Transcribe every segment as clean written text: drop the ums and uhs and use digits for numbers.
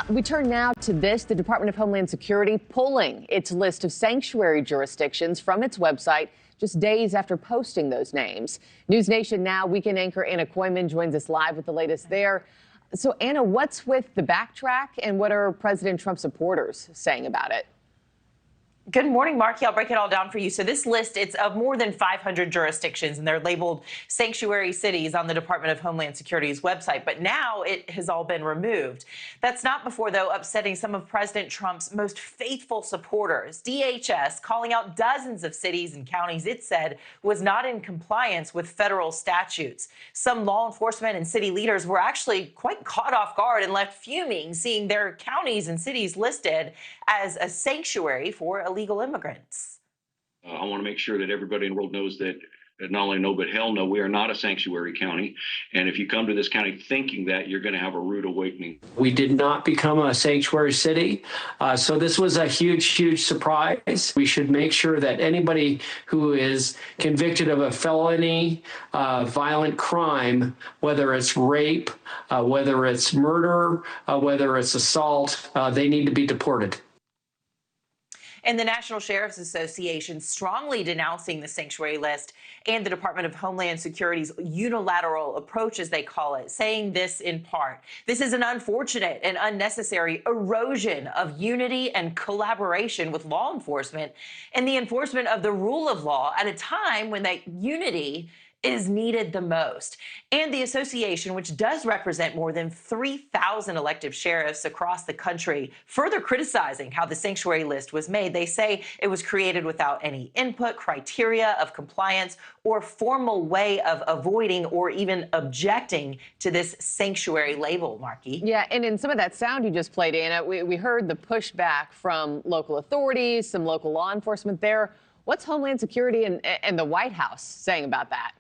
We turn now to this. The Department of Homeland Security pulling its list of sanctuary jurisdictions from its website just days after posting those names. NewsNation Now weekend anchor Anna Koyman joins us live with the latest there. So, Anna, what's with the backtrack and what are President Trump supporters saying about it? Good morning, Markie. I'll break it all down for you. So this list, it's of more than 500 jurisdictions, and they're labeled sanctuary cities on the Department of Homeland Security's website. But now it has all been removed. That's not before, though, upsetting some of President Trump's most faithful supporters. DHS calling out dozens of cities and counties it said was not in compliance with federal statutes. Some law enforcement and city leaders were actually quite caught off guard and left fuming, seeing their counties and cities listed as a sanctuary for illegal immigrants. I want to make sure that everybody in the world knows that not only know, but hell no, we are not a sanctuary county. And if you come to this county thinking that, you're going to have a rude awakening. We did not become a sanctuary city. So this was a huge, huge surprise. We should make sure that anybody who is convicted of a felony, violent crime, whether it's rape, whether it's murder, whether it's assault, they need to be deported. And the National Sheriff's Association strongly denouncing the sanctuary list and the Department of Homeland Security's unilateral approach, as they call it, saying this in part: this is an unfortunate and unnecessary erosion of unity and collaboration with law enforcement and the enforcement of the rule of law at a time when that unity is needed the most. And the association, which does represent more than 3,000 elective sheriffs across the country, further criticizing how the sanctuary list was made. They say it was created without any input, criteria of compliance, or formal way of avoiding or even objecting to this sanctuary label, Markie. Yeah, and in some of that sound you just played, Anna, we heard the pushback from local authorities, some local law enforcement there. What's Homeland Security and the White House saying about that?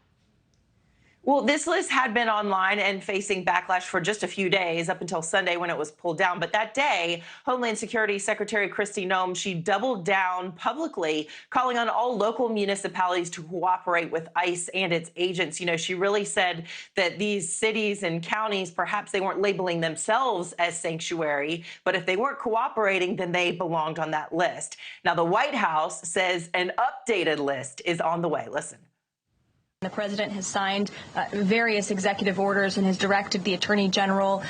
Well, this list had been online and facing backlash for just a few days up until Sunday when it was pulled down. But that day, Homeland Security Secretary Kristi Noem, she doubled down publicly, calling on all local municipalities to cooperate with ICE and its agents. You know, she really said that these cities and counties, perhaps they weren't labeling themselves as sanctuary, but if they weren't cooperating, then they belonged on that list. Now, the White House says an updated list is on the way. Listen. The president has signed various executive orders and has directed the attorney general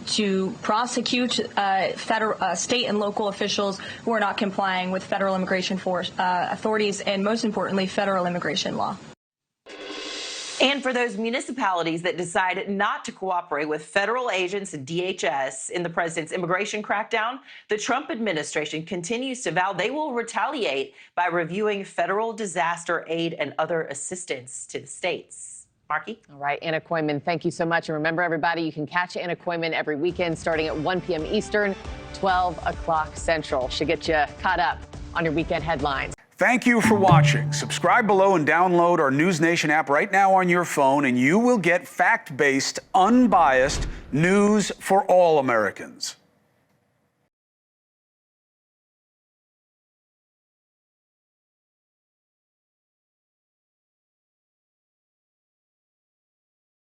to prosecute state and local officials who are not complying with federal immigration authorities and, most importantly, federal immigration law. And for those municipalities that decide not to cooperate with federal agents and DHS in the president's immigration crackdown, the Trump administration continues to vow they will retaliate by reviewing federal disaster aid and other assistance to the states. Markie? All right, Anna Koyman, thank you so much. And remember, everybody, you can catch Anna Koyman every weekend starting at 1 p.m. Eastern, 12 o'clock Central. She'll get you caught up on your weekend headlines. Thank you for watching. Subscribe below and download our NewsNation app right now on your phone, and you will get fact-based, unbiased news for all Americans.